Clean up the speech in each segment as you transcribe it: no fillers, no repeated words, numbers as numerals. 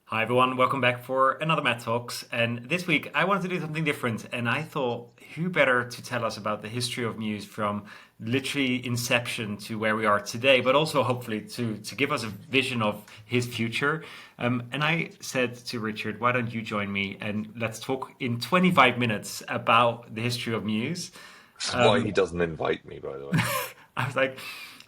Hi everyone, welcome back for another Matt Talks. And this week I wanted to do something different, and I thought who better to tell us about the history of Mews from literally inception to where we are today, but also hopefully to give us a vision of his future. And I said to Richard, why don't you join me and let's talk in 25 minutes about the history of Mews. This is why he doesn't invite me, by the way. I was like,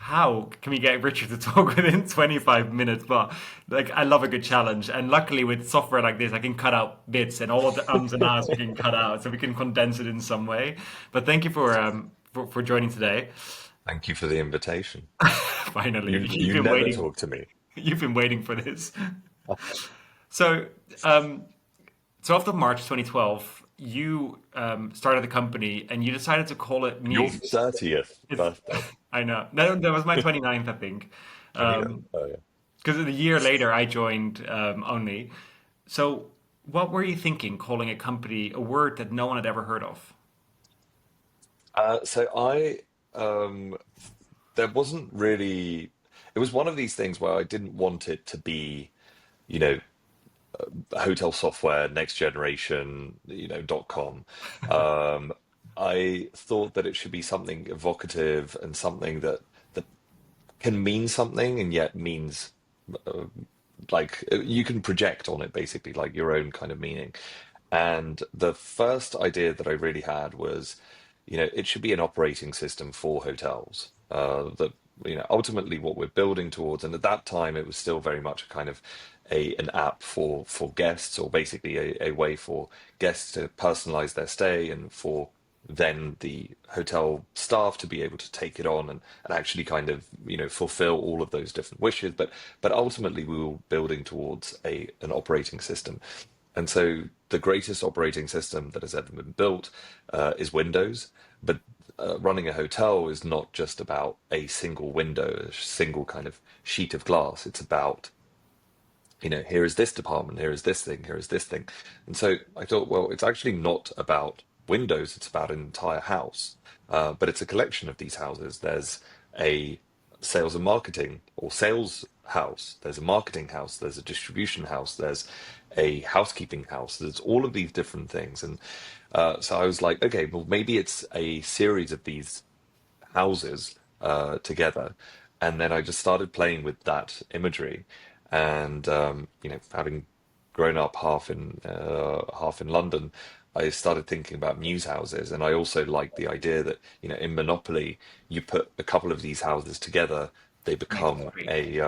how can we get Richard to talk within 25 minutes? But like, I love a good challenge. And luckily, with software like this, I can cut out bits and all of the ums and ahs we can cut out, so we can condense it in some way. But thank you for joining today. Thank you for the invitation. Finally, You never talk to me. You've been waiting for this. So, um, so after March 2012, you started the company and you decided to call it Your Muse. 30th It's, birthday. I know. That was my 29th, I think. 29th. Um, Oh, yeah. because a year later I joined only. So, what were you thinking calling a company a word that no one had ever heard of? So um, there wasn't really, it was one of these things where I didn't want it to be, you know, hotel software, next generation, .com. Um, I thought that it should be something evocative and something that can mean something and yet means uh, you can project on it basically like your own kind of meaning. And the first idea that I really had was, it should be an operating system for hotels. That ultimately what we're building towards, and at that time it was still very much a kind of a an app for guests, or basically a way for guests to personalize their stay, and for then the hotel staff to be able to take it on and actually kind of fulfill all of those different wishes. But ultimately we were building towards a an operating system. And so the greatest operating system that has ever been built is Windows. But running a hotel is not just about a single window, a single kind of sheet of glass. It's about, here is this department, here is this thing, here is this thing. And so I thought, well, it's actually not about windows, it's about an entire house. But it's a collection of these houses. There's a sales and marketing or sales house, there's a marketing house, there's a distribution house, there's a housekeeping house, there's all of these different things. And so I was like, okay, well, maybe it's a series of these houses together. And then I just started playing with that imagery. And having grown up half in London, I started thinking about Mews houses, and I also liked the idea that in Monopoly you put a couple of these houses together, they Makes become great. a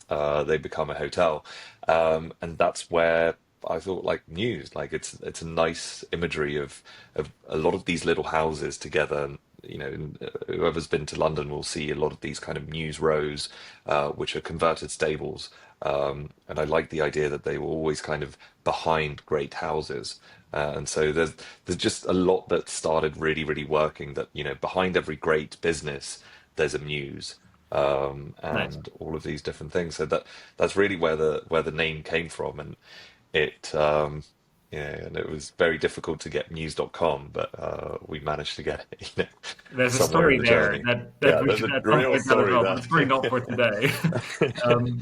hotel, and that's where I thought like Mews, like it's a nice imagery of a lot of these little houses together. And, whoever's been to London will see a lot of these kind of Mews rows, which are converted stables. And I like the idea that they were always kind of behind great houses. And so there's just a lot that started really, really working, that, behind every great business, there's a Mews, Nice. and all of these different things. So that's really where the name came from. And it, and it was very difficult to get Mews.com, but we managed to get it, There's a somewhere in story the there journey. that Yeah, we there's should a at some real point tell as story well, but it's probably not for today. there. Um,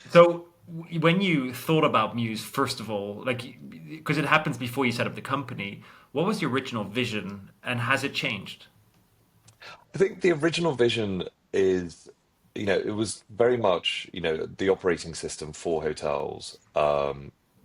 so when you thought about Muse, first of all, like because it happens before you set up the company, what was the original vision and has it changed? I think the original vision is, it was very much, the operating system for hotels.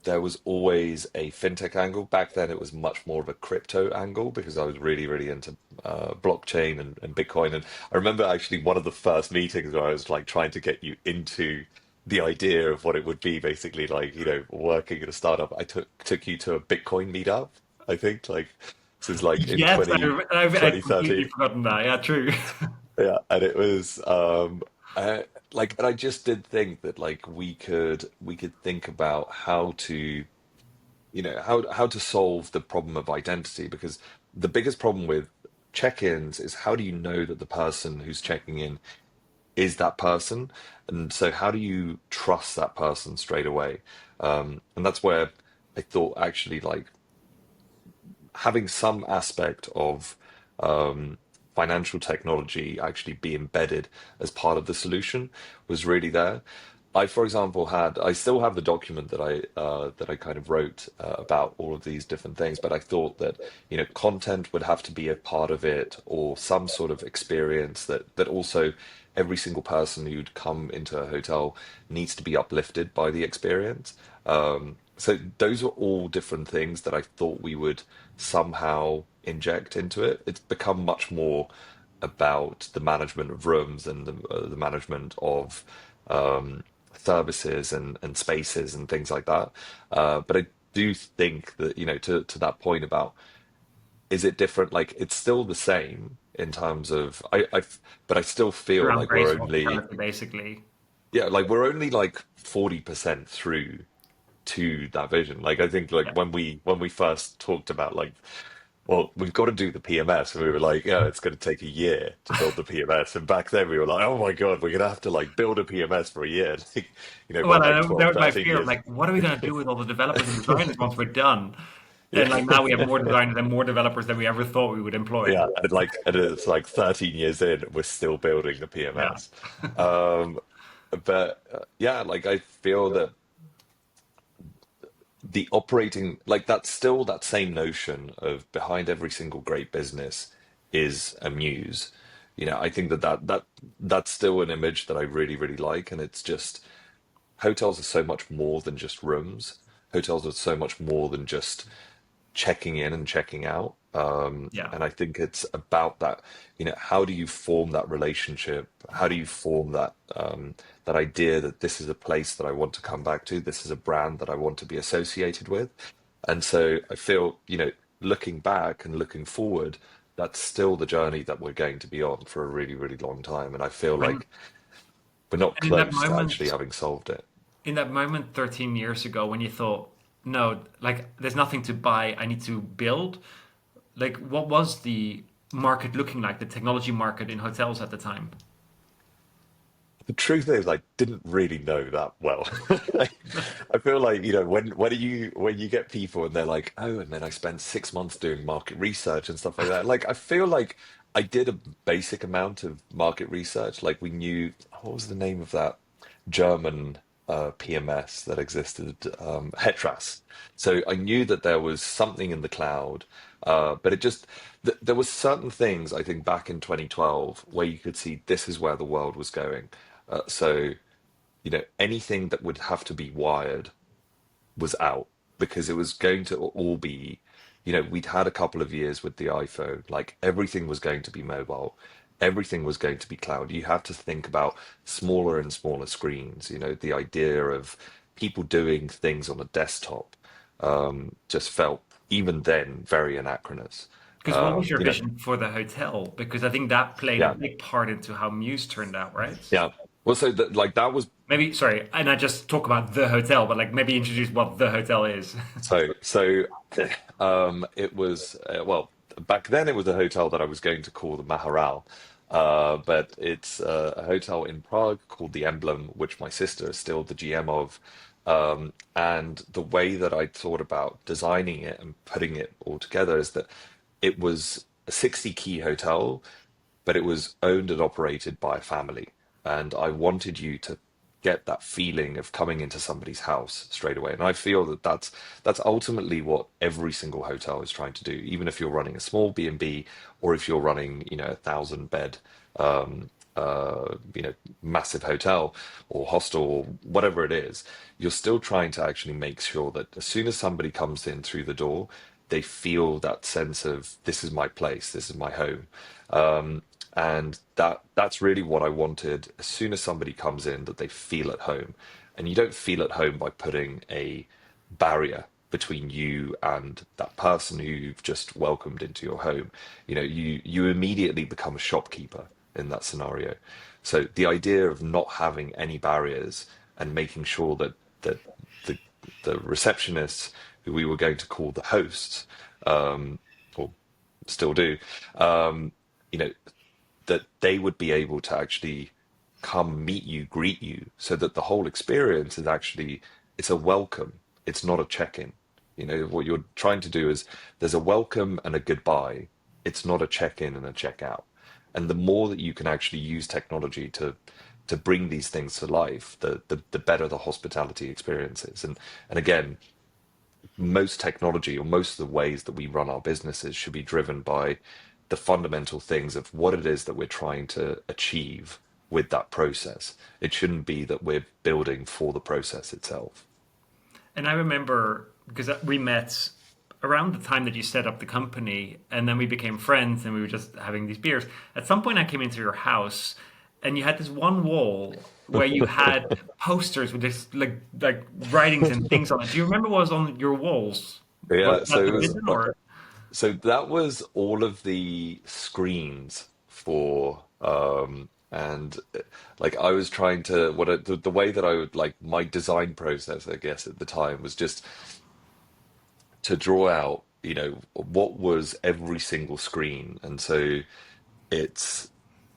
There was always a fintech angle. Back then, it was much more of a crypto angle because I was really, really into blockchain and Bitcoin. And I remember actually one of the first meetings where I was like trying to get you into the idea of what it would be, basically like, working at a startup. I took you to a Bitcoin meetup, I think, like this is like in Yes, I've twenty completely thirteen. forgotten that. Yeah, true. Yeah, and it was and I just did think that like we could think about how to how to solve the problem of identity, because the biggest problem with check-ins is how do you know that the person who's checking in is that person, and so how do you trust that person straight away? And that's where I thought actually like having some aspect of financial technology actually be embedded as part of the solution was really there. For example, I still have the document that I kind of wrote about all of these different things, but I thought that, content would have to be a part of it, or some sort of experience that also every single person who'd come into a hotel needs to be uplifted by the experience. So those are all different things that I thought we would somehow inject into it. It's become much more about the management of rooms and the management of services and spaces and things like that. But I do think that, to that point about, is it different? Like, it's still the same in terms of but I still feel Around like we're grace only, hospitality, basically. yeah, like we're only like 40% through to that vision. Like, I think like Yeah. when we first talked about like, well, we've got to do the PMS, and we were like, yeah, it's going to take a year to build the PMS. And back then we were like, oh my God, we're going to have to like build a PMS for a year. Like, Well, what, like that 12, was my 13 fear of years? like, what are we going to do with all the developers and designers once we're done? And Yeah. like now we have more designers and more developers than we ever thought we would employ. Yeah. And it's like 13 years in, we're still building the Yeah. PMS. Um, but yeah, like I feel that the operating, like that's still that same notion of behind every single great business is a muse. I think that's still an image that I really, really like. And it's just, hotels are so much more than just rooms. Hotels are so much more than just checking in and checking out. Yeah. And I think it's about that, how do you form that relationship? How do you form that idea that this is a place that I want to come back to? This is a brand that I want to be associated with. And so I feel, looking back and looking forward, that's still the journey that we're going to be on for a really, really long time. And I feel When like we're not and in that close to moment, actually having solved it. 13 years ago, when you thought, no, like there's nothing to buy, I need to build. Like, what was the market looking like, the technology market in hotels at the time? The truth is, I didn't really know that well. I feel like, when you get people and they're like, oh, and then I spent 6 months doing market research and stuff like that. Like, I feel like I did a basic amount of market research. Like, we knew, what was the name of that German PMS that existed? Hetras. So I knew that there was something in the cloud, but it just there was certain things I think back in 2012 where you could see this is where the world was going. So, anything that would have to be wired was out, because it was going to all be, we'd had a couple of years with the iPhone, like everything was going to be mobile, everything was going to be cloud. You have to think about smaller and smaller screens, the idea of people doing things on a desktop just felt even then very anachronous. Because what was your You know, vision for the hotel? Because I think that played a yeah, big part into how Muse turned out, right? yeah. Well, so that like that was Maybe, sorry, and I just talk about the hotel, but like maybe introduce what the hotel is. so it was well, back then it was a hotel that I was going to call the Maharal, but it's a hotel in Prague called the Emblem, which my sister is still the GM of. And the way that I thought about designing it and putting it all together is that it was a 60 key hotel, but it was owned and operated by a family. And I wanted you to get that feeling of coming into somebody's house straight away. And I feel that that's ultimately what every single hotel is trying to do, even if you're running a small B&B or if you're running, 1,000 bed, massive hotel or hostel or whatever it is, you're still trying to actually make sure that as soon as somebody comes in through the door, they feel that sense of this is my place, this is my home. And that's really what I wanted. As soon as somebody comes in, that they feel at home. And you don't feel at home by putting a barrier between you and that person who you've just welcomed into your home. You immediately become a shopkeeper in that scenario. So the idea of not having any barriers and making sure that the the receptionists, who we were going to call the hosts, or still do, you know, that they would be able to actually come meet you, greet you, so that the whole experience is actually, it's a welcome. It's not a check-in. What you're trying to do is there's a welcome and a goodbye. It's not a check-in and a check-out. And the more that you can actually use technology to bring these things to life, the better the hospitality experience is. And again, most technology or most of the ways that we run our businesses should be driven by the fundamental things of what it is that we're trying to achieve with that process. It shouldn't be that we're building for the process itself. And I remember because we met around the time that you set up the company, and then we became friends, and we were just having these beers. At some point, I came into your house, and you had this one wall where you had posters with this like writings and things on it. Do you remember what was on your walls? Was Yeah, that so it the was vision or? so that was all of the screens for and like I was trying to the way that I would like my design process, I guess at the time was just to draw out, what was every single screen. And so it's,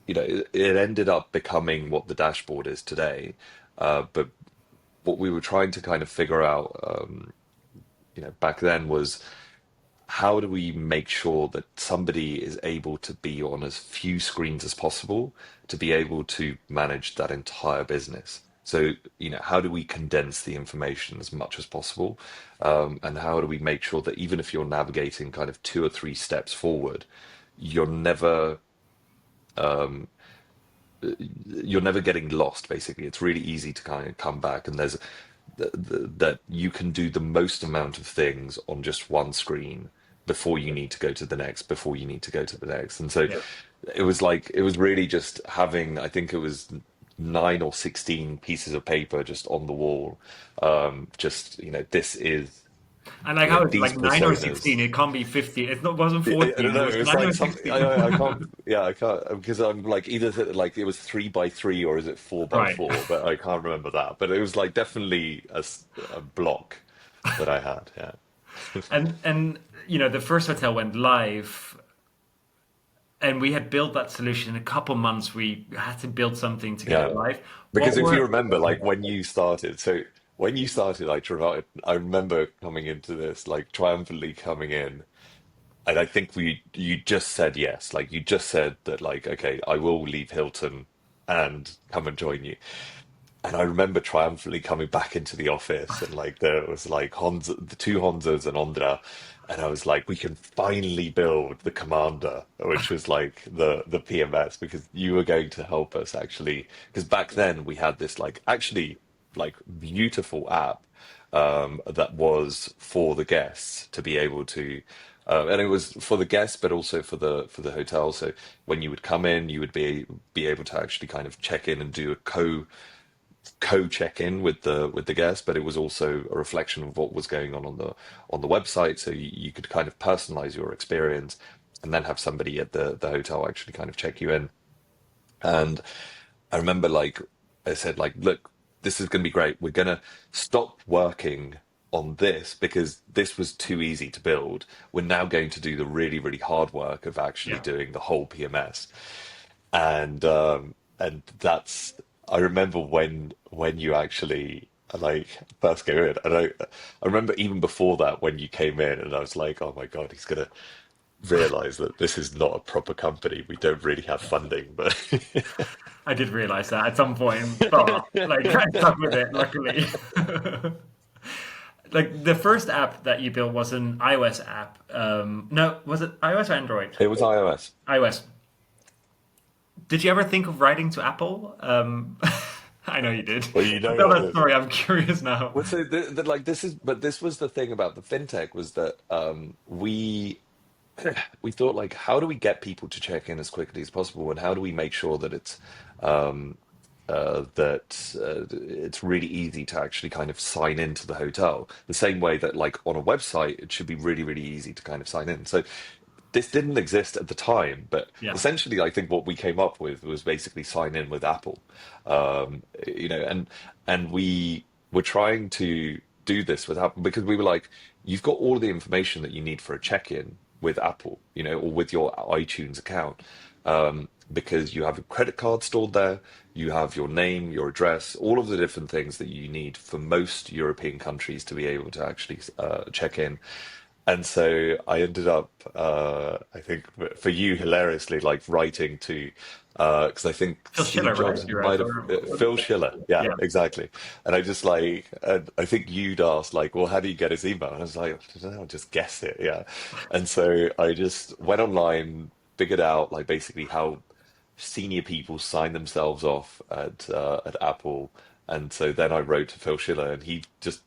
it ended up becoming what the dashboard is today. But what we were trying to kind of figure out, back then was how do we make sure that somebody is able to be on as few screens as possible to be able to manage that entire business? So, how do we condense the information as much as possible? And how do we make sure that even if you're navigating kind of two or three steps forward, you're never you're never getting lost, basically. It's really easy to kind of come back, and there's that you can do the most amount of things on just one screen before you need to go to the next, before you need to go to the next. And so Yeah. it was really just having, I think it was 9 or 16 pieces of paper just on the wall. Just, this is, And like how it's these like 9 or 16, personas. it can't be 50. It wasn't I 14. don't It know. was It's nine like or some. 16. I can't. Yeah, I can't because I'm like either like it was 3 by 3 or is it four by Right. four? But I can't remember that. But it was like definitely a block that I had. Yeah. And the first hotel went live, and we had built that solution in a couple months. We had to build something to get it Yeah. live. Because What if you were remember, like when you started, I remember coming into this like triumphantly coming in. And I think you just said yes, like you just said that like, okay, I will leave Hilton and come and join you. And I remember triumphantly coming back into the office and like there was like the two Honzas and Ondra, and I was like, we can finally build the Commander, which was like the PMS, because you were going to help us actually, because back then we had this like actually like beautiful app that was for the guests to be able to and it was for the guests but also for the hotel. So when you would come in you would be able to actually kind of check in and do a co check in with the guest, but it was also a reflection of what was going on the website, so you could kind of personalize your experience and then have somebody at the hotel actually kind of check you in. And I remember like I said like, look, this is going to be great. We're going to stop working on this because this was too easy to build. We're now going to do the really, really hard work of actually Yeah. doing the whole PMS. And that's I remember when you actually like first came in, and I remember even before that when you came in, and I was like, oh my God, he's gonna realize that this is not a proper company. We don't really have funding, but I did realize that at some point, but like I stuck with it, luckily. Like the first app that you built was an iOS app. No, was it iOS or Android? it was iOS. iOS. Did you ever think of writing to Apple? I know you did. Well, you know Tell that that story. I'm curious now. well, so like this was the thing about the fintech was that we thought like, how do we get people to check in as quickly as possible, and how do we make sure that um, it's really easy to actually kind of sign into the hotel, the same way that like on a website it should be really, really easy to kind of sign in. So this didn't exist at the time, but Yeah. essentially, I think what we came up with was basically sign in with Apple, and we were trying to do this with Apple because we were like, you've got all the information that you need for a check-in with Apple, or with your iTunes account, because you have a credit card stored there, you have your name, your address, all of the different things that you need for most European countries to be able to actually check in. And so I ended up, I think for you, hilariously, like writing to, because I think Phil Schiller, Steve right? Jobs You're right. might have, Phil Schiller. Yeah, Yeah. exactly. And I just like, I think you'd asked, like, well, how do you get his email? And I was like, I don't know, I'll just guess it. Yeah. And so I just went online, figured out, like, basically how senior people sign themselves off at Apple. And so then I wrote to Phil Schiller, and he just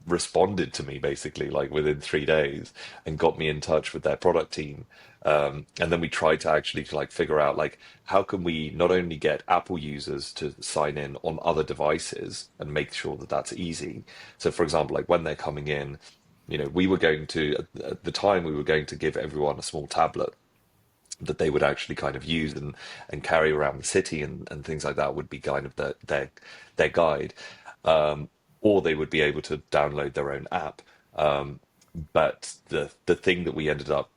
responded to me basically like within 3 days and got me in touch with their product team. And then we tried to actually like figure out like how can we not only get Apple users to sign in on other devices and make sure that that's easy. So for example, like when they're coming in, we were going to at the time we were going to give everyone a small tablet that they would actually kind of use and carry around the city and things like that would be kind of their guide. Or they would be able to download their own app. But the thing that we ended up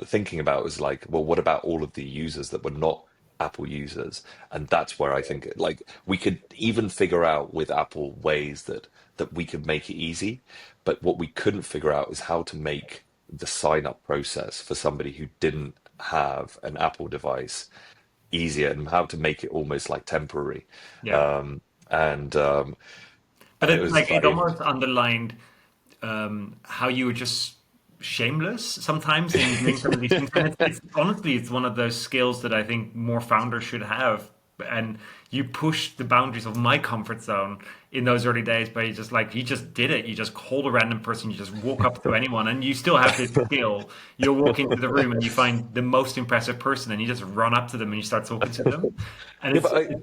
thinking about was like, well, what about all of the users that were not Apple users? And that's where I think like we could even figure out with Apple ways that we could make it easy, but what we couldn't figure out is how to make the sign up process for somebody who didn't have an Apple device easier and how to make it almost like temporary. Yeah. And But it it was like it like, almost underlined how you were just shameless sometimes in doing some of these things. And it's honestly, it's one of those skills that I think more founders should have. And you push the boundaries of my comfort zone in those early days by just like you just did it. You just called a random person, you just walk up to anyone, and you still have this skill. You walk into the room and you find the most impressive person, and you just run up to them and you start talking to them. And yeah, it's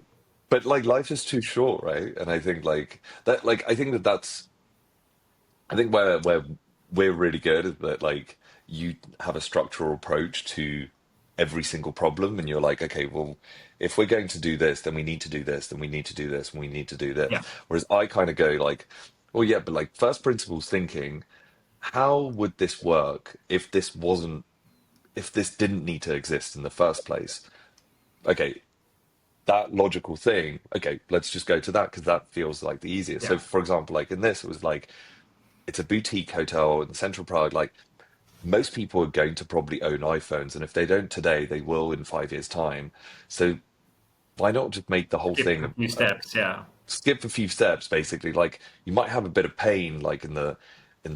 but like life is too short, right? And I think like that, like I think that that's I think where we're really good is that like you have a structural approach to every single problem, and you're like, okay, well, if we're going to do this, then we need to do this, then we need to do this, and we need to do this. yeah, Whereas I kind of go like, well, yeah, but like first principles thinking, how would this work if this didn't need to exist in the first place? Okay, that logical thing. Okay, let's just go to that because that feels like the easiest. So, yeah. for example, like in this, it was like it's a boutique hotel in central Prague. Like most people are going to probably own iPhones, and if they don't today, they will in 5 years' time. So why not just make the whole Skip a thing few steps. Yeah, skip a few steps, basically? Like you might have a bit of pain, like in the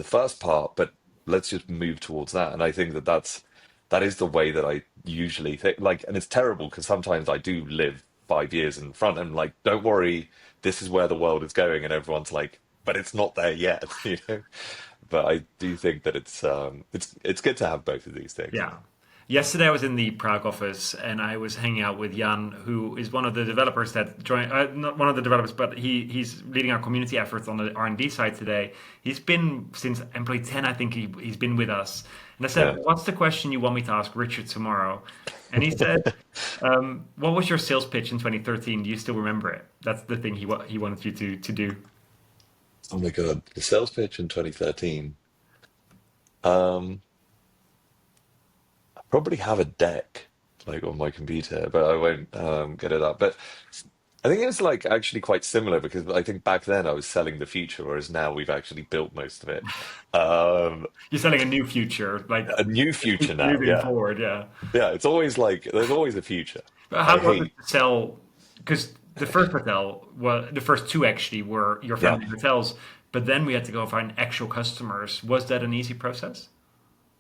first part, but let's just move towards that. And I think that is the way that I usually think. Like, and it's terrible because sometimes I do live 5 years in front, and like, don't worry, this is where the world is going, and everyone's like, but it's not there yet, you know. But I do think that it's good to have both of these things. yeah. Yesterday I was in the Prague office and I was hanging out with Jan, who is one of the developers that joined. Not one of the developers, but he's leading our community efforts on the R&D side today. He's been since employee 10, I think he's been with us. And I said, Yeah. "What's the question you want me to ask Richard tomorrow?" And he said, "What was your sales pitch in 2013? Do you still remember it?" That's the thing he wanted you to do. Oh my God, the sales pitch in 2013. Um, I probably have a deck like on my computer, but I won't get it up. But I think it's like actually quite similar because I think back then I was selling the future, whereas now we've actually built most of it. Um, You're selling a new future, like a new future now, moving yeah. forward. Yeah. Yeah, it's always like there's always a future. But how I was it hate, to sell? Because the first hotel, well, the first two actually were your yeah. family hotels, but then we had to go find actual customers. Was that an easy process?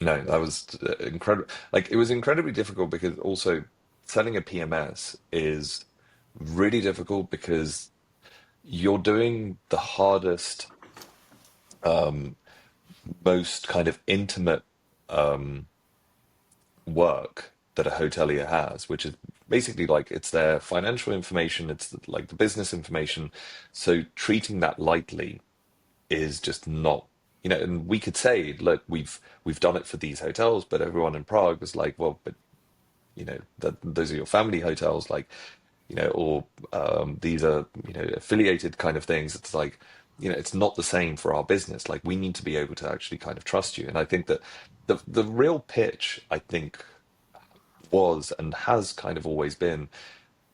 No, that was incredible. Like it was incredibly difficult because also selling a PMS is really difficult because you're doing the hardest, most kind of intimate work that a hotelier has, which is basically like it's their financial information, it's like the business information. So treating that lightly is just not, and we could say, look, we've done it for these hotels, but everyone in Prague was like, well, but that those are your family hotels, like, or these are, affiliated kind of things. It's like, it's not the same for our business. Like we need to be able to actually kind of trust you. And I think that the real pitch, I think, was and has kind of always been,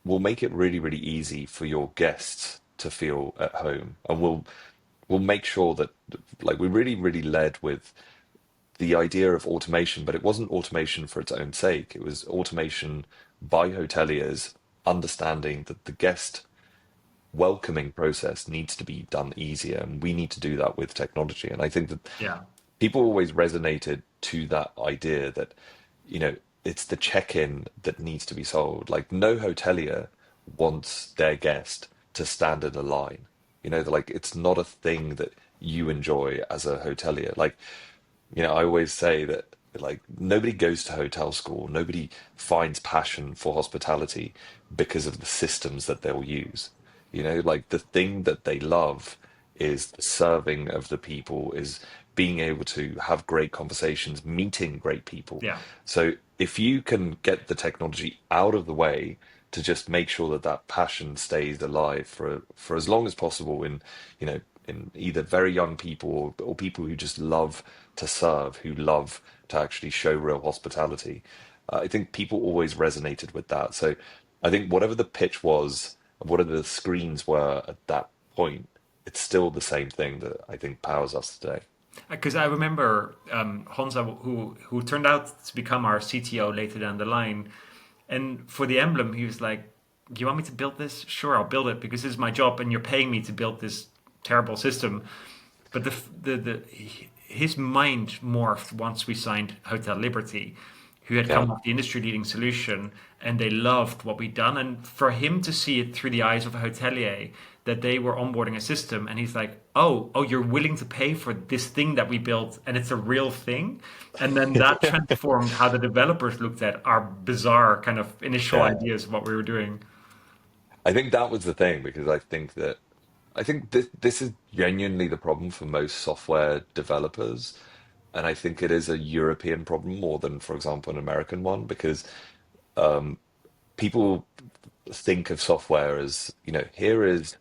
we'll make it really, really easy for your guests to feel at home, and we'll we'll make sure that like we really led with the idea of automation, but it wasn't automation for its own sake. It was automation by hoteliers understanding that the guest welcoming process needs to be done easier, and we need to do that with technology. And I think that Yeah. people always resonated to that idea that, you know, it's the check-in that needs to be solved. Like no hotelier wants their guest to stand in a line. You know, like it's not a thing that you enjoy as a hotelier. Like, you know, I always say that like nobody goes to hotel school, nobody finds passion for hospitality because of the systems that they'll use. You know, like the thing that they love is the serving of the people, is being able to have great conversations, meeting great people. Yeah. So if you can get the technology out of the way to just make sure that that passion stays alive for as long as possible in, you know, in either very young people or people who just love to serve, who love to actually show real hospitality. I think people always resonated with that. So I think whatever the pitch was, whatever the screens were at that point, it's still the same thing that I think powers us today. Because I remember Honza, who turned out to become our CTO later down the line, and for the emblem, he was like, "Do you want me to build this? Sure, I'll build it because this is my job, and you're paying me to build this terrible system." But his mind morphed once we signed Hotel Liberty, who had Yeah. come up with the industry-leading solution, and they loved what we'd done. And for him to see it through the eyes of a hotelier, that they were onboarding a system, and he's like, "Oh, you're willing to pay for this thing that we built, and it's a real thing." And then that transformed how the developers looked at our bizarre kind of initial Yeah. ideas of what we were doing. I think that was the thing because I think this is genuinely the problem for most software developers. And I think it is a European problem more than, for example, an American one, because people think of software as, you know, here is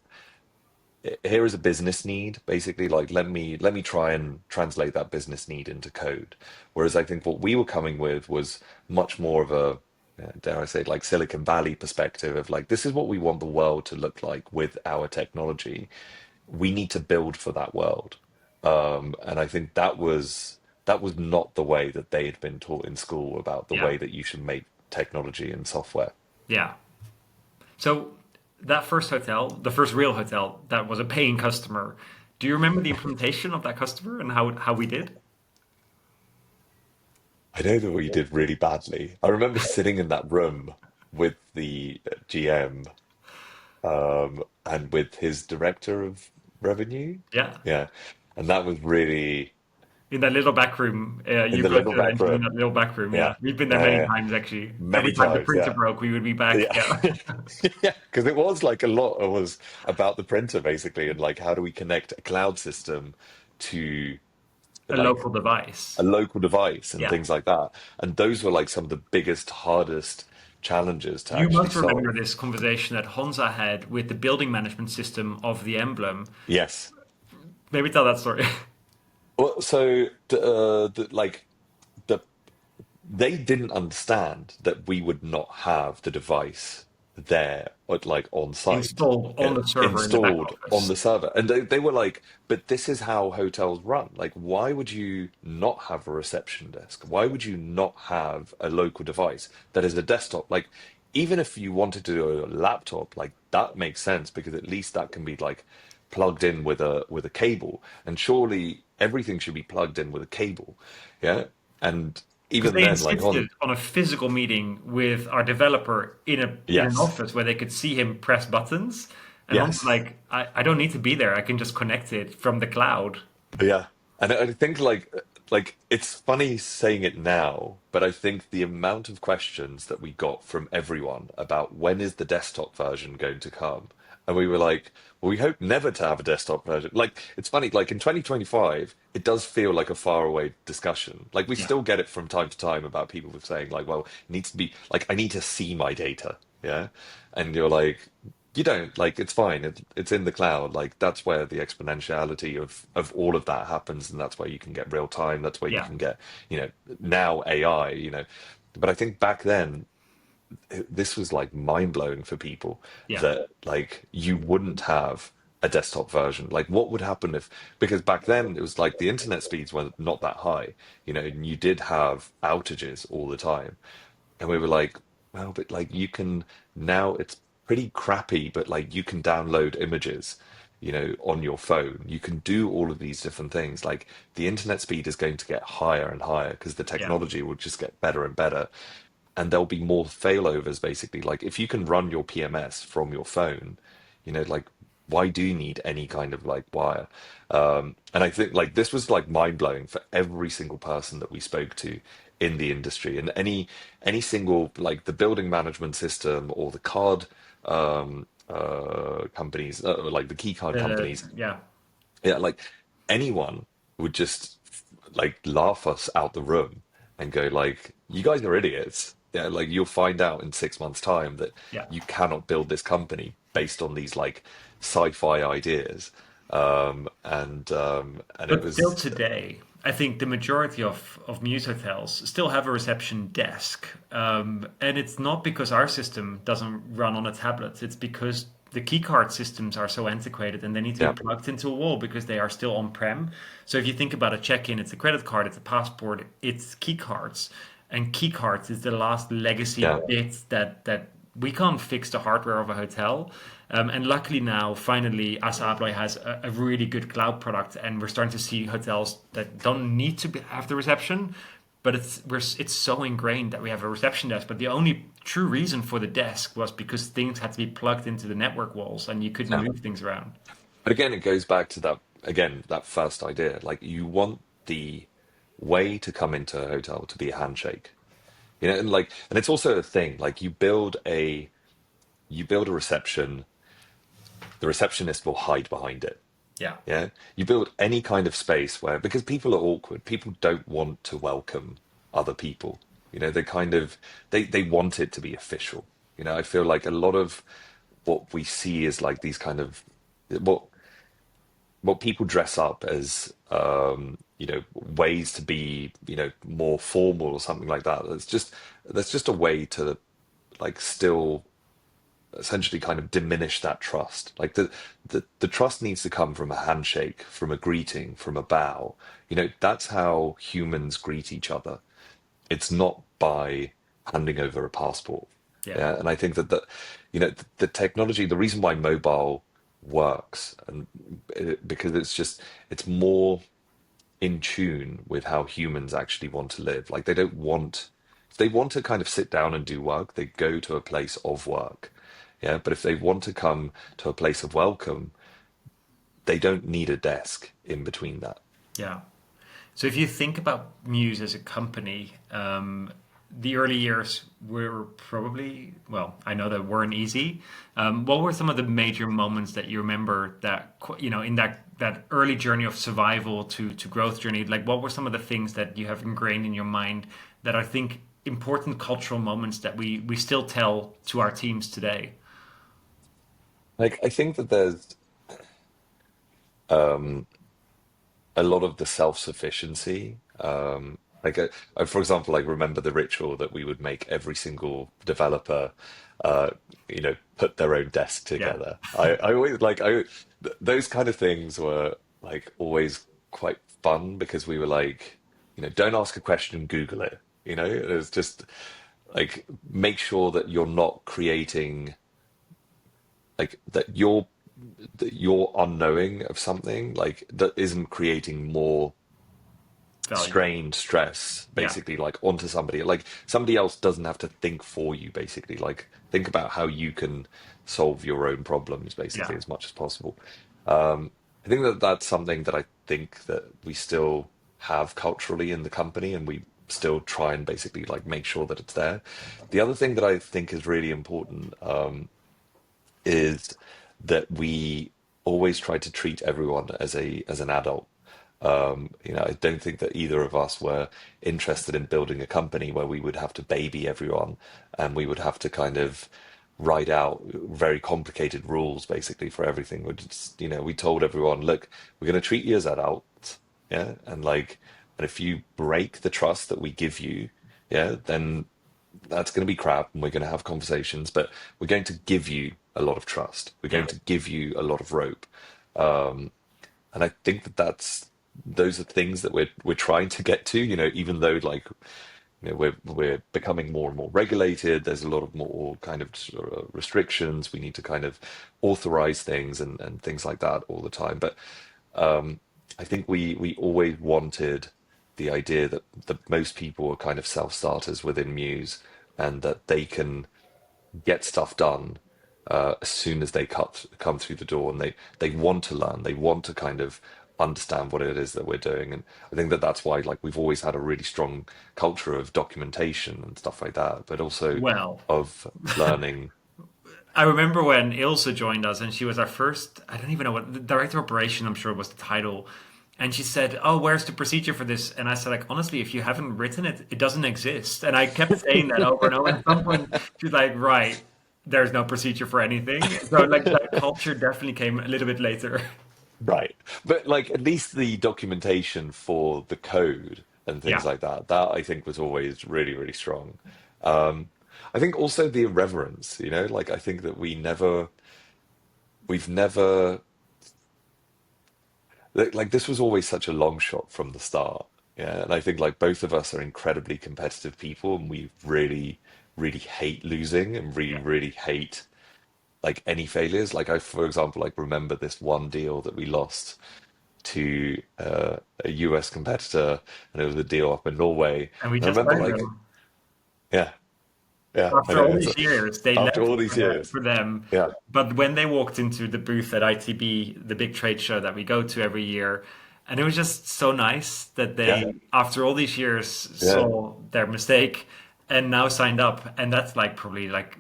a business need, basically, like let me try and translate that business need into code. Whereas I think what we were coming with was much more of a, dare I say, like Silicon Valley perspective of like, this is what we want the world to look like with our technology. We need to build for that world. And I think that was not the way that they had been taught in school about the Yeah, way that you should make technology and software. yeah. So that first hotel, the first real hotel, that was a paying customer. Do you remember the implementation of that customer and how we did? I know that we did really badly. I remember sitting in that room with the GM and with his director of revenue. Yeah, Yeah. And that was really in that little back room. in You the guys little back entered in room. that little back room. Yeah. Yeah, we've been there Yeah. many Yeah. times actually. Every Many time the times. printer Yeah. broke, we would be back. Yeah. Yeah, Yeah. Because it was like a lot. It was about the printer basically, and like how do we connect a cloud system to a like local device. a local device and Yeah. things like that. And those were like some of the biggest, hardest challenges to You actually must remember solve. this conversation that Honza had with the building management system of the emblem. Yes. Maybe tell that story. Well, so like the they didn't understand that we would not have the device there, like on site, Installed on the server in the back installed on office. the server. And they were like, but this is how hotels run. Like, why would you not have a reception desk? Why would you not have a local device that is a desktop? Like, even if you wanted to do a laptop, like that makes sense because at least that can be like plugged in with a cable. And surely everything should be plugged in with a cable. Yeah. And Because even they then, like insisted on, on a physical meeting with our developer in an yes, office where they could see him press buttons. And Hans yes. like, I don't need to be there. I can just connect it from the cloud. Yeah, and I think like it's funny saying it now, but I think the amount of questions that we got from everyone about when is the desktop version going to come, and we were like, well, we hope never to have a desktop version. Like it's funny, like in 2025, it does feel like a faraway discussion. Like we Yeah. still get it from time to time about people saying like, well, it needs to be like I need to see my data, yeah, and you're like, you don't like it's fine. It's in the cloud. Like that's where the exponentiality of all of that happens, and that's where you can get real time. That's where you Yeah. can get, now AI. But I think back then this was like mind blowing for people Yeah. that like you wouldn't have. a desktop version. Like, what would happen if, because back then it was like the internet speeds were not that high, and you did have outages all the time. And we were like, well, but like you can now, it's pretty crappy, but like you can download images, on your phone. You can do all of these different things. Like the internet speed is going to get higher and higher because the Yeah. technology will just get better and better. And there'll be more failovers basically. Like if you can run your PMS from your phone, like why do you need any kind of like wire? And I think like this was like mind blowing for every single person that we spoke to in the industry, and any single like the building management system or the card companies, like the key card companies, Yeah. yeah, like anyone would just like laugh us out the room and go like, "You guys are idiots." Yeah, like you'll find out in 6 months' time that Yeah. you cannot build this company based on these like sci-fi ideas. And it But still was, today, I think the majority of Mews hotels still have a reception desk. And it's not because our system doesn't run on a tablet. It's because the keycard systems are so antiquated and they need to be yeah, plugged into a wall because they are still on-prem. So if you think about a check-in, it's a credit card, it's a passport, it's keycards. And keycards is the last legacy yeah, bit that we can't fix the hardware of a hotel. And luckily now, finally, Assa Abloy has a really good cloud product, and we're starting to see hotels that don't need to have the reception, but it's so ingrained that we have a reception desk. But the only true reason for the desk was because things had to be plugged into the network walls, and you couldn't yeah. move things around. But again, it goes back to that again, that first idea. Like you want the way to come into a hotel to be a handshake. And it's also a thing, like you build a reception, the receptionist will hide behind it. Yeah, Yeah. You build any kind of space where, because people are awkward, people don't want to welcome other people. They kind of, they want it to be official. I feel like a lot of what we see is like these kind of, what, what people dress up as, ways to be, more formal or something like that. That's just a way to like still essentially kind of diminish that trust. Like the trust needs to come from a handshake, from a greeting, from a bow. That's how humans greet each other. It's not by handing over a passport. yeah, Yeah, and I think that the technology, the reason why mobile works, and because it's more in tune with how humans actually want to live. Like they don't want, if they want to kind of sit down and do work, they go to a place of work. Yeah. But if they want to come to a place of welcome, they don't need a desk in between that. yeah. So if you think about Muse as a company, the early years were probably, well, I know that weren't easy. What were some of the major moments that you remember that, in that early journey of survival to growth journey? Like, what were some of the things that you have ingrained in your mind that I think important cultural moments that we still tell to our teams today? Like I think that there's um, a lot of the self-sufficiency. For example, like remember the ritual that we would make every single developer, put their own desk Yeah, together. I always those kind of things were like always quite fun because we were like, don't ask a question, Google it. It was just like make sure that you're not creating like that you're unknowing of something like that isn't creating more value. strain, stress, Yeah, basically, like onto somebody. Like somebody else doesn't have to think for you, basically. Like think about how you can solve your own problems, yeah, basically, as much as possible. I think that that's something that I think that we still have culturally in the company, and we still try and basically like make sure that it's there. The other thing that I think is really important is that we always try to treat everyone as an adult. I don't think that either of us were interested in building a company where we would have to baby everyone and we would have to kind of write out very complicated rules basically for everything. We told everyone, look, we're going to treat you as adults, yeah, and if you break the trust that we give you, yeah, then that's going to be crap and we're going to have conversations, but we're going to give you a lot of trust. We're Yeah. going to give you a lot of rope. Um, and I think that those are things that we're trying to get to, even though like, we're becoming more and more regulated. There's a lot of more kind of sort of restrictions. We need to kind of authorize things and things like that all the time. But I think we always wanted the idea that most people are kind of self-starters within Muse, and that they can get stuff done as soon as they come through the door, and they want to learn, they want to kind of understand what it is that we're doing. And I think that that's why like we've always had a really strong culture of documentation and stuff like that, but also Well, of learning. I remember when Ilse joined us, and she was our first, I don't even know what, the director of operation, I'm sure was the title. And she said, "Oh, where's the procedure for this?" And I said, like, honestly, if you haven't written it, it doesn't exist. And I kept saying that over and over. And at some point, she's like, right, there's no procedure for anything. So, like, that culture definitely came a little bit later. Right. But like at least the documentation for the code and things Yeah. like that I think was always really, really strong. Um, I think also the irreverence, like I think that we've never, like this was always such a long shot from the start. Yeah. And I think like both of us are incredibly competitive people, and we really, really hate losing, and really, Yeah. really hate like any failures. Like I, for example, like remember this one deal that we lost to a US competitor, and it was a deal up in Norway. And we And I just remember signed like, them. yeah, yeah, I After know. all these years, they After left all these years, for them. yeah, But when they walked into the booth at ITB, the big trade show that we go to every year, and it was just so nice that yeah, they, after all these years, yeah, saw their mistake and now signed up. And that's like probably like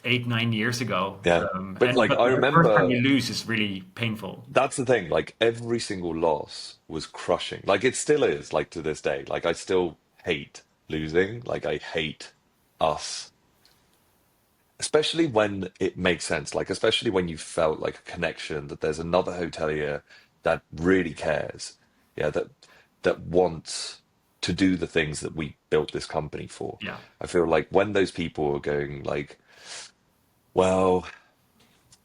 8, 9 years ago. yeah. But And like but I the first time remember, you lose is really painful. that's the thing. Like every single loss was crushing. Like it still is. Like to this day, like I still hate losing. Like I hate us, especially when it makes sense, like especially when you felt like a connection, that there's another hotelier that really cares, yeah, that wants to do the things that we built this company for. Yeah, I feel like when those people are going like, well,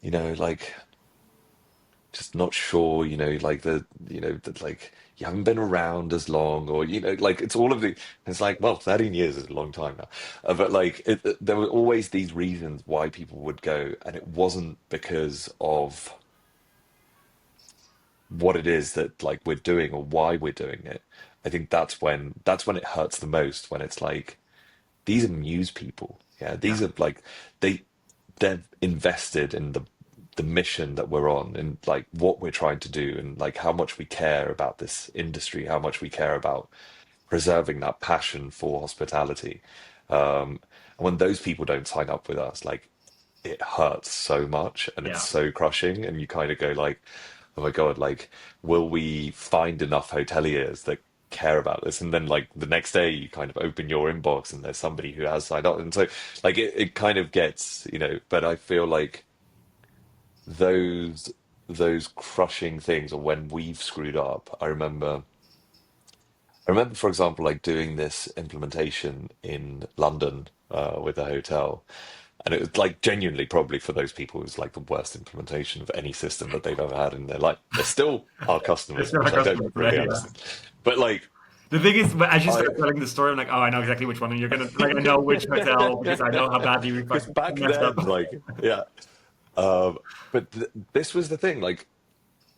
like just not sure, like that like you haven't been around as long, or like it's all of the, it's like, well, 13 years is a long time now. But like there were always these reasons why people would go, and it wasn't because of what it is that like we're doing or why we're doing it. I think that's when it hurts the most, when it's like these are Muse people. Yeah, yeah, these are like they they're invested in the mission that we're on, and like what we're trying to do, and like how much we care about this industry, how much we care about preserving that passion for hospitality. And when those people don't sign up with us, like it hurts so much, and it's yeah. so crushing, and you kind of go like, oh my God, like will we find enough hoteliers that care about this? And then like the next day you kind of open your inbox and there's somebody who has signed up, and so like it kind of gets, but I feel like those those crushing things, or when we've screwed up, I remember, for example, like doing this implementation in London with a hotel. And it was like genuinely, probably for those people, it was like the worst implementation of any system that they've ever had in their life. They're still our It's customers, still a which I don't customer really today, yeah. understand. But like, The thing is, as you I, start telling the story, I'm like, oh, I know exactly which one. And you're gonna like, I know which hotel because I know how badly we because fucking back messed up. then, like, yeah. But this was the thing. Like,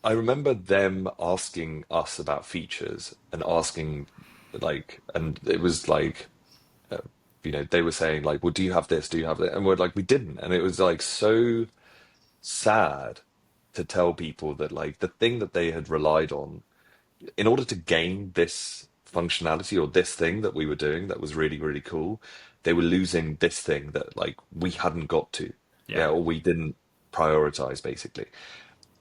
I remember them asking us about features and asking, like, and it was like, uh, they were saying like, well, do you have this? Do you have that? And we're like, we didn't. And it was like so sad to tell people that like the thing that they had relied on in order to gain this functionality, or this thing that we were doing that was really, really cool, they were losing this thing that like we hadn't got to, Yeah, yeah, or we didn't prioritize basically.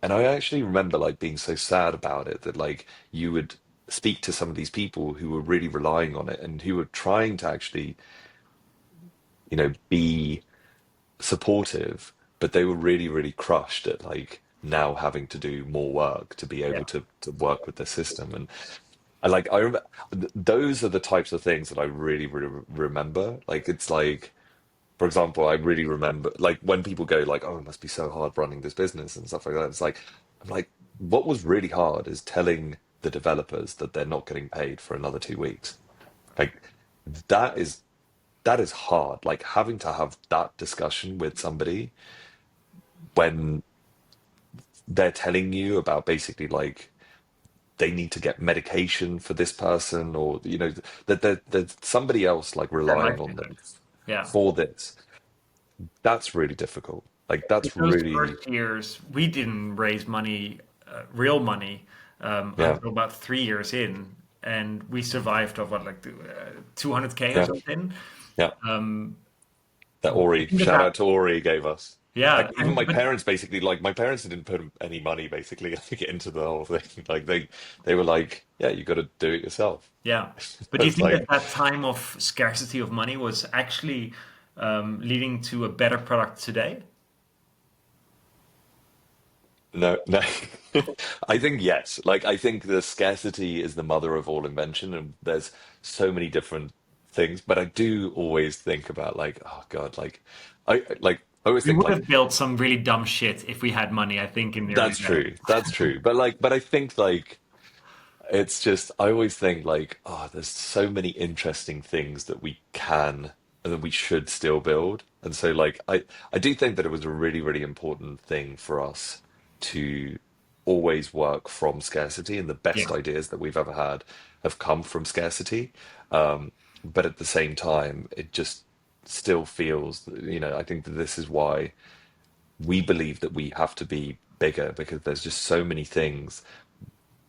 And I actually remember like being so sad about it, that like you would speak to some of these people who were really relying on it, and who were trying to actually, be supportive, but they were really, really crushed at like now having to do more work to be yeah, able to work with the system. And I like, I remember those are the types of things that I really, really remember. Like it's like For example, I really remember like when people go like, "Oh, it must be so hard running this business and stuff like that." It's like I'm like, what was really hard is telling the developers that they're not getting paid for another 2 weeks. Like that is that is hard. Like having to have that discussion with somebody when they're telling you about basically like they need to get medication for this person, or that there's somebody else like Their relying on livelihood. them Yeah. for this. That's really difficult. Like In that's those really, first years, we didn't raise money, real money, yeah, until about 3 years in, and we survived of what, like 200K or yeah, something. yeah. Um, That Ori, Think shout about out to Ori gave us. yeah, Like even and my but parents basically, like my parents didn't put any money basically, I think, into the whole thing. Like they were like, yeah, you got to do it yourself. yeah, but do you It's think that like, that time of scarcity of money was actually leading to a better product today? no, no. I think yes. Like I think the scarcity is the mother of all invention, and there's so many different things. But I do always think about like, oh God, I always We think would like have built some really dumb shit if we had money, I think, in the early that's days. true, that's true. But I think like it's just I always think like, oh, there's so many interesting things that we can and that we should still build. And so like I do think that it was a really, really important thing for us to always work from scarcity, and the best Yeah, ideas that we've ever had have come from scarcity. But at the same time, it just still feels, I think that this is why we believe that we have to be bigger, because there's just so many things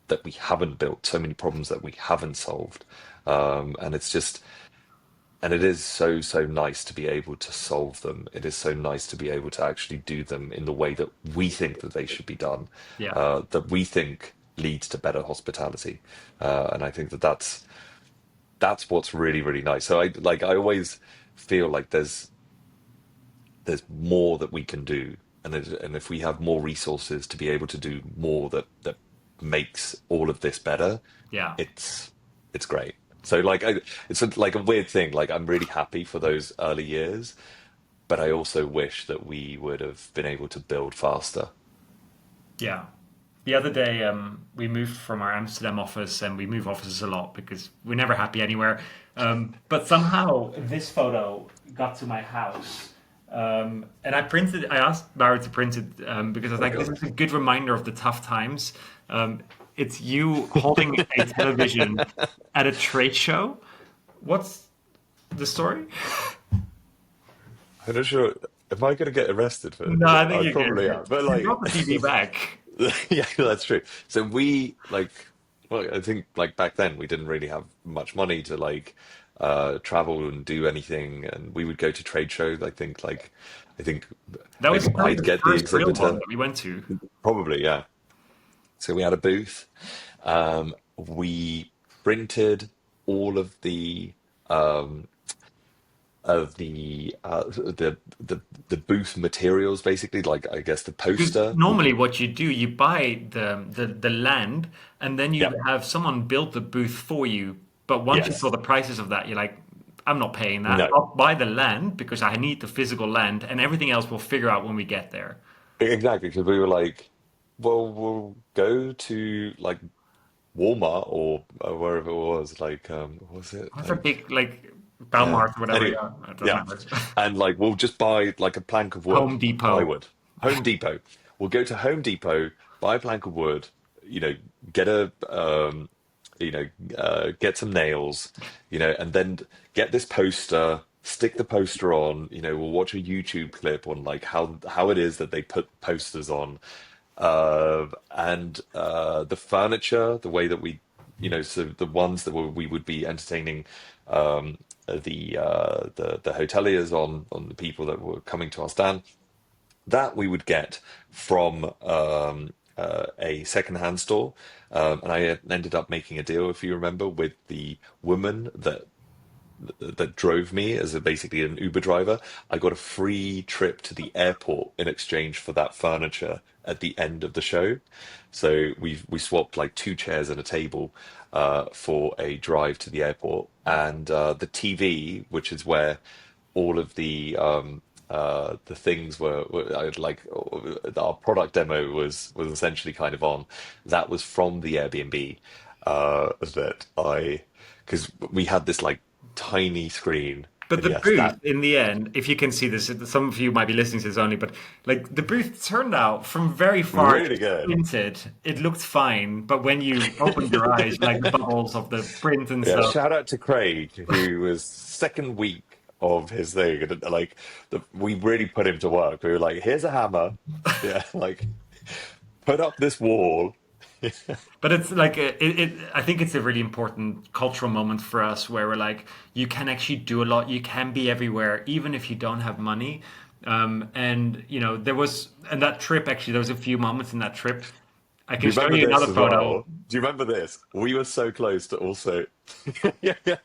that we haven't built, so many problems that we haven't solved. And it's just, and it is so, so nice to be able to solve them. It is so nice to be able to actually do them in the way that we think that they should be done, yeah, that we think leads to better hospitality. And I think that that's what's really, really nice. So I always feel like there's more that we can do, and if we have more resources to be able to do more that makes all of this better, yeah. it's great. So like it's like a weird thing. Like I'm really happy for those early years, but I also wish that we would have been able to build faster. Yeah. The other day, we moved from our Amsterdam office, and we move offices a lot because we're never happy anywhere. But somehow this photo got to my house. And I asked Barry to print it because I was Oh like, this God. is a good reminder of the tough times. It's you holding a television at a trade show. What's the story? I'm not sure. Am I going to get arrested for No, this? I think I you're probably good. am. But You like, brought the TV back. yeah, that's true. So we like, well, I think like back then we didn't really have much money to like travel and do anything, and we would go to trade shows. I think That was maybe probably I'd the get the first real one exhibitor, that we went to. probably, yeah. So we had a booth. We printed all um, of the booth materials, basically, like I guess the Because poster. normally what you do, you buy the land and then you Yeah. have someone build the booth for you. But once you saw Yes. the prices of that, you're like, I'm not paying that. No. I'll buy the land because I need the physical land and everything else we'll figure out when we get there. Exactly, because we were like, well, we'll go to like Walmart or wherever it was. Like, what was it? What's a Like, big like yeah. Belmart or whatever? Anyway, Yeah, it doesn't yeah. matter. And like, we'll just buy like a plank of wood, Home Depot. plywood. Home Depot. We'll go to Home Depot, buy a plank of wood, you know, get a, get some nails, and then get this poster, stick the poster on, we'll watch a YouTube clip on like how it is that they put posters on, and the furniture, the way that so the ones that we would be entertaining the hoteliers on the people that were coming to our stand, that we would get from a secondhand store. And I ended up making a deal, if you remember, with the woman that drove me as basically an Uber driver. I got a free trip to the airport in exchange for that furniture at the end of the show. So we swapped like two chairs and a table for a drive to the airport, and the TV, which is where all of the things like our product demo was essentially kind of on. That was from the Airbnb that I because we had this like tiny screen, But and the yes, booth, that in the end, if you can see this, some of you might be listening to this only, but like the booth turned out from very far really just good. printed, it looked fine. But when you opened your eyes, like the bubbles of the print and Yeah, stuff. shout out to Craig, who was second week of his thing, and like we really put him to work. We were like, "Here's a hammer, yeah, like put up this wall." But it's like I think it's a really important cultural moment for us where we're like, you can actually do a lot. You can be everywhere, even if you don't have money. And you know, there was, and that trip actually, there was a few moments in that trip. I Do can you show remember you this another as photo. well? Do you remember this? We were so close to also. Yeah, yeah.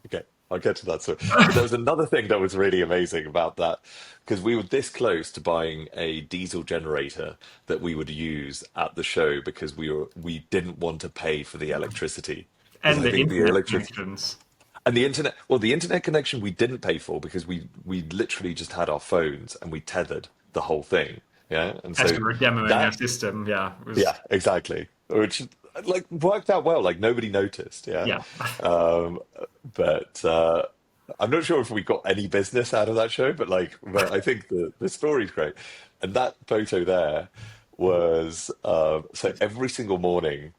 Okay, I'll get to that soon. But there was another thing that was really amazing about that because we were this close to buying a diesel generator that we would use at the show because we didn't want to pay for the electricity because And I the think the internet electricity connections. and the internet. Well, the internet connection we didn't pay for because we literally just had our phones and we tethered the whole thing. Yeah, and As so we were demoing our that system, yeah, it was yeah, exactly. Which like worked out well. Like nobody noticed. Yeah. yeah. Um, but I'm not sure if we got any business out of that show, but I think the story's great. And that photo there was so every single morning.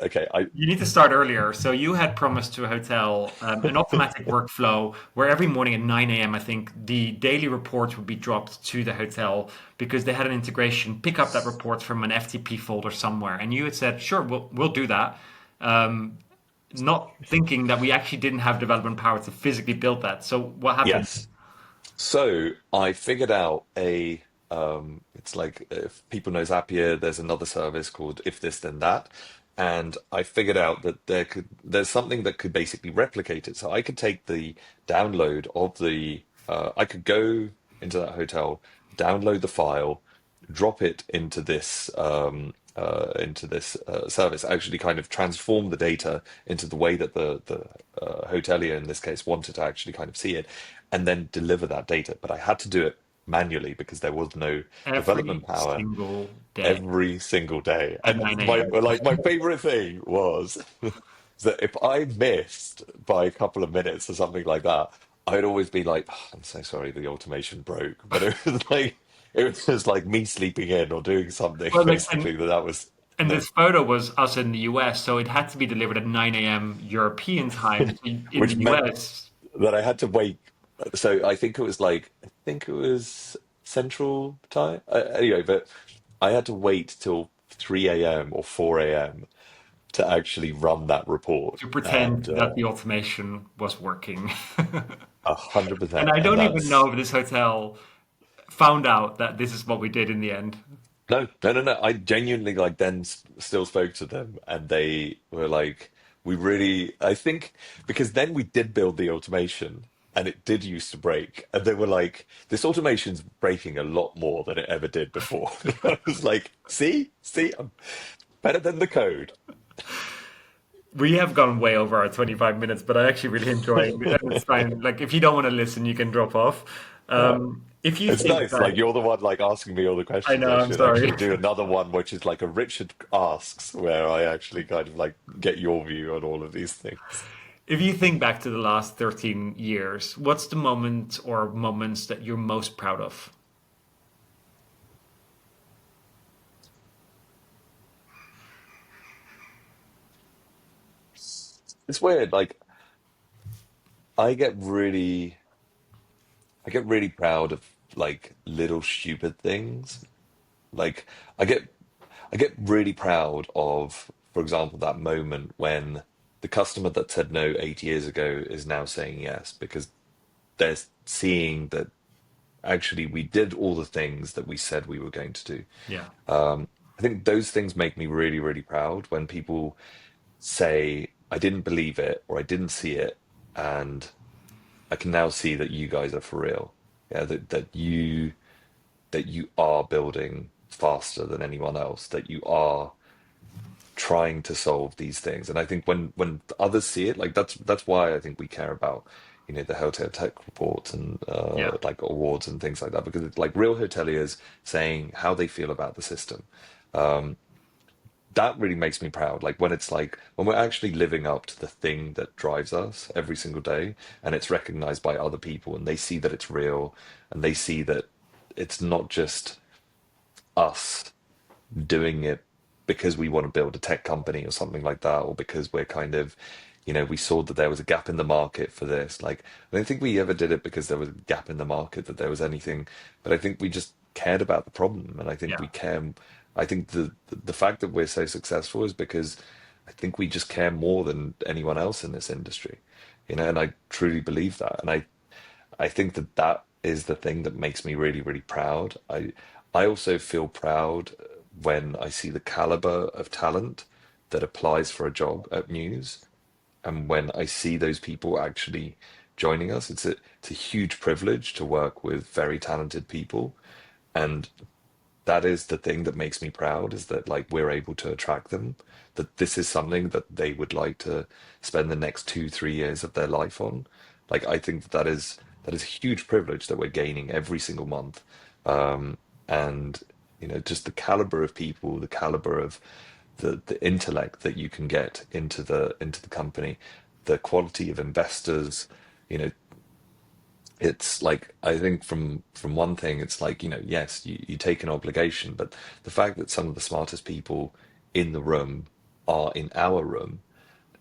Okay, I You need to start earlier. So you had promised to a hotel an automatic workflow where every morning at 9 a.m., I think the daily report would be dropped to the hotel because they had an integration, pick up that report from an FTP folder somewhere. And you had said, sure, we'll do that. Um, Not thinking that we actually didn't have development power to physically build that. So what happened? yes. So I figured out a it's like if people know Zapier, there's another service called If This Then That. And I figured out that there's something that could basically replicate it. So I could take the download of the I could go into that hotel, download the file, drop it into this service, actually kind of transform the data into the way that the hotelier in this case wanted to actually kind of see it, and then deliver that data. But I had to do it manually because there was no development Every power single day every single day. at And 9 my a.m. like my favorite thing was that if I missed by a couple of minutes or something like that, I'd always be like, "Oh, I'm so sorry, the automation broke." But it was like it was just like me sleeping in or doing something Well, like, basically that was and no, this photo was us in the US, so it had to be delivered at 9 a.m. European time. So in the which meant US, that I had to wait. So I think it was Central Time. Anyway, but I had to wait till 3 a.m. or 4 a.m. to actually run that report, to pretend and that the automation was working. 100%. And I And don't even that's know if this hotel found out that this is what we did in the end. no, no, no, no. I genuinely like then still spoke to them, and they were like, "We really." I think because then we did build the automation, and it did used to break, and they were like, "This automation's breaking a lot more than it ever did before." I was like, see, I'm better than the code." We have gone way over our 25 minutes, but I actually really enjoy it. And it's fine. Like, if you don't want to listen, you can drop off. Yeah. If you It's think nice. that, Like you're the one like asking me all the I questions. know, I I'm should sorry. actually do another one, which is like a Richard asks, where I actually kind of like get your view on all of these things. If you think back to the last 13 years, what's the moment or moments that you're most proud of? It's weird. Like I get really, I get really proud of like little stupid things. Like I get, I get really proud of, for example, that moment when the customer that said no 8 years ago is now saying yes because they're seeing that actually we did all the things that we said we were going to do. Yeah. I think those things make me really, really proud when people say, I didn't believe it or I didn't see it, and I can now see that you guys are for real. Yeah, that you are building faster than anyone else, that you are trying to solve these things. And I think when others see it, like that's why I think we care about, the Hotel Tech reports and Yeah. like awards and things like that, because it's like real hoteliers saying how they feel about the system. That really makes me proud. Like when it's like when we're actually living up to the thing that drives us every single day, and it's recognized by other people, and they see that it's real, and they see that it's not just us doing it because we want to build a tech company or something like that, or because we're kind of, we saw that there was a gap in the market for this. Like, I don't think we ever did it because there was a gap in the market, that there was anything, but I think we just cared about the problem. And I think Yeah. we care. I think the fact that we're so successful is because I think we just care more than anyone else in this industry, and I truly believe that. And I think that that is the thing that makes me really, really proud. I also feel proud when I see the caliber of talent that applies for a job at Mews, and when I see those people actually joining us. It's a huge privilege to work with very talented people, and that is the thing that makes me proud, is that like we're able to attract them, that this is something that they would like to spend the next 2 3 years of their life on. Like I think that is a huge privilege that we're gaining every single month. And just the caliber of people, the caliber of the intellect that you can get into the company, the quality of investors. you know it's like, I think from one thing, it's like, yes, you take an obligation, but the fact that some of the smartest people in the room are in our room,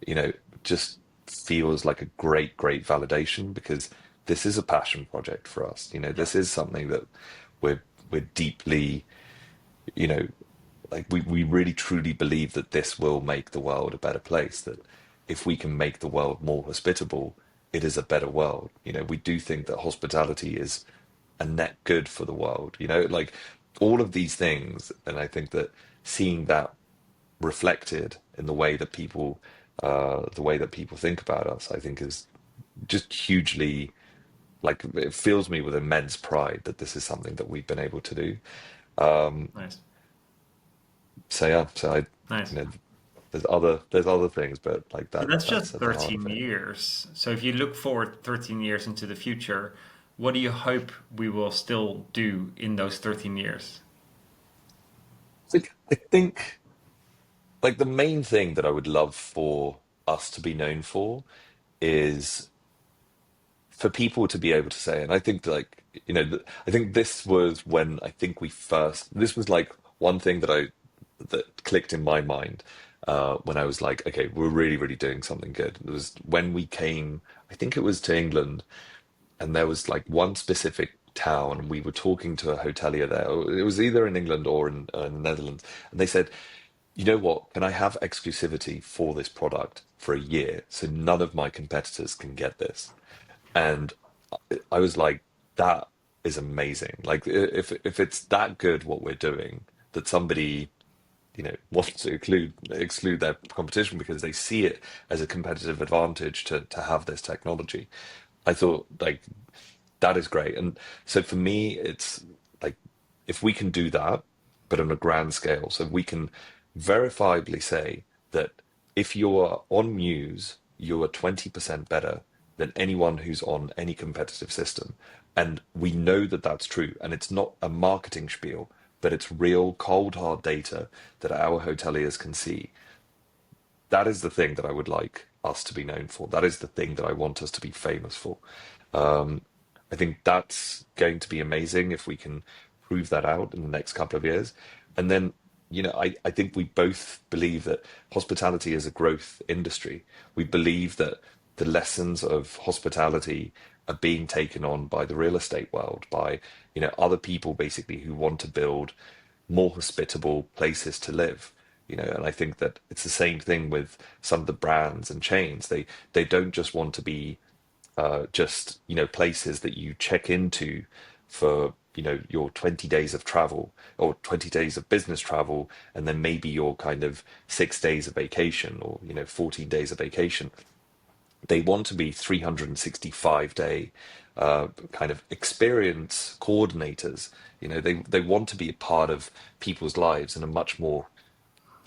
you know just feels like a great validation, because this is a passion project for us. Yeah. This is something that we're deeply, you know like we really truly believe that this will make the world a better place, that if we can make the world more hospitable, it is a better world. We do think that hospitality is a net good for the world, like all of these things. And I think that seeing that reflected in the way that people think about us, I think is just hugely, like, it fills me with immense pride that this is something that we've been able to do. Nice. So yeah, so I, Nice. you know, there's other things, but like But that that's just that's at the heart of 13 it. years. So if you look forward 13 years into the future, what do you hope we will still do in those 13 years? I think like the main thing that I would love for us to be known for is for people to be able to say, and I think like, I think this was when I think this was like one thing that clicked in my mind, when I was like, okay, we're really, really doing something good. It was when we came, I think it was to England, and there was like one specific town, and we were talking to a hotelier there. It was either in England or in the Netherlands, and they said, you know what? Can I have exclusivity for this product for a year so none of my competitors can get this? And I was like, that is amazing. Like if it's that good what we're doing, that somebody wants to exclude their competition because they see it as a competitive advantage to have this technology. I thought like that is great. And so for me, it's like if we can do that, but on a grand scale, so we can verifiably say that if you're on Muse, you are 20% better than anyone who's on any competitive system. And we know that that's true. And it's not a marketing spiel, but it's real cold hard data that our hoteliers can see. That is the thing that I would like us to be known for. That is the thing that I want us to be famous for. Um, I think that's going to be amazing if we can prove that out in the next couple of years. And then, I think we both believe that hospitality is a growth industry. We believe that the lessons of hospitality are being taken on by the real estate world, by, other people basically who want to build more hospitable places to live. And I think that it's the same thing with some of the brands and chains. They don't just want to be just places that you check into for your 20 days of travel or 20 days of business travel, and then maybe your kind of 6 days of vacation, or 14 days of vacation. They want to be 365-day kind of experience coordinators. They want to be a part of people's lives in a much more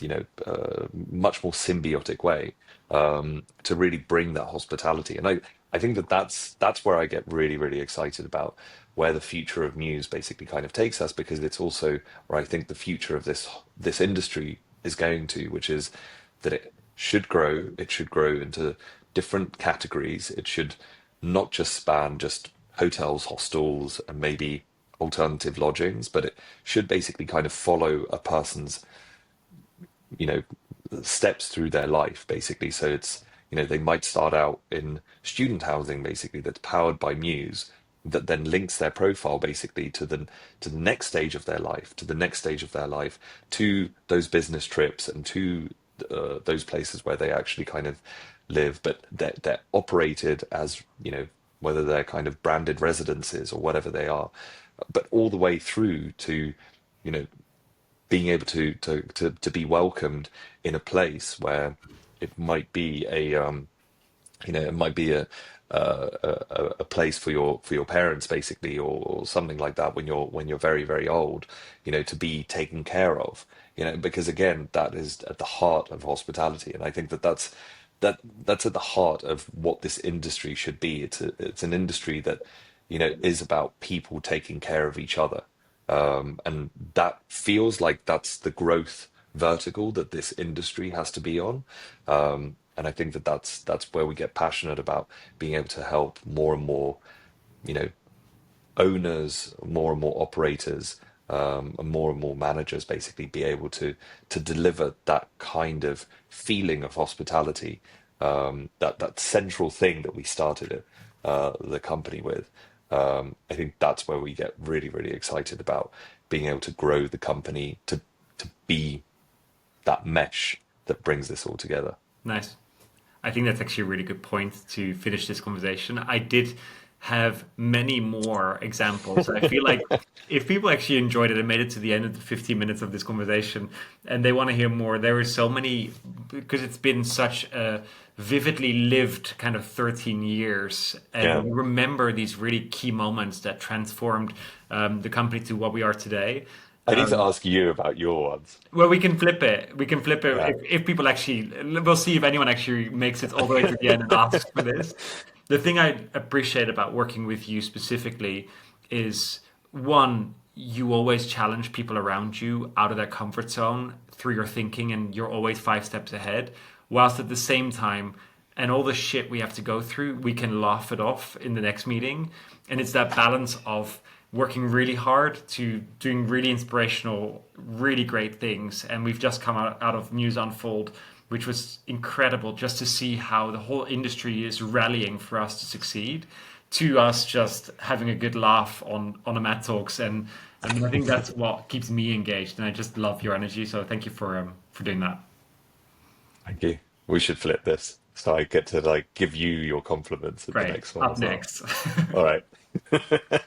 symbiotic way, to really bring that hospitality. And I think that that's where I get really, really excited about where the future of news basically kind of takes us, because it's also where I think the future of this industry is going to, which is that it should grow. It should grow into different categories. It should not just span just hotels, hostels, and maybe alternative lodgings, but it should basically kind of follow a person's, you know, steps through their life, basically. So it's, they might start out in student housing, basically, that's powered by Mews, that then links their profile basically to the next stage of their life, to the next stage of their life, to those business trips and to those places where they actually kind of live, but they're operated as, whether they're kind of branded residences or whatever they are, but all the way through to, you know, being able to be welcomed in a place where it might be it might be a place for your parents basically, or something like that, when you're very, very old, to be taken care of, because again, that is at the heart of hospitality. And I think that's at the heart of what this industry should be. It's an industry that, is about people taking care of each other. And that feels like that's the growth vertical that this industry has to be on. And I think that that's where we get passionate about being able to help more and more, you know, owners, more and more operators, and more managers basically be able to deliver that kind of feeling of hospitality, that central thing that we started it, the company with. I think that's where we get really, really excited about being able to grow the company to be that mesh that brings this all together. Nice. I think that's actually a really good point to finish this conversation. I did have many more examples. I feel like if people actually enjoyed it and made it to the end of the 15 minutes of this conversation and they want to hear more, there are so many, because it's been such a vividly lived kind of 13 years. And Yeah. we remember these really key moments that transformed the company to what we are today. I need to ask you about your ones. Well, we can flip it. We can flip it Yeah. if people actually. We'll see if anyone actually makes it all the way to the end and asks for this. The thing I appreciate about working with you specifically is one, you always challenge people around you out of their comfort zone through your thinking, and you're always 5 steps ahead. Whilst at the same time, and all the shit we have to go through, we can laugh it off in the next meeting. And it's that balance of working really hard to doing really inspirational, really great things. And we've just come out of News Unfold, which was incredible just to see how the whole industry is rallying for us to succeed, to us just having a good laugh on the Mad Talks. And I think that's what keeps me engaged. And I just love your energy. So thank you for doing that. Thank you. We should flip this so I get to like give you your compliments at the Great. next one Up as well. next. All right.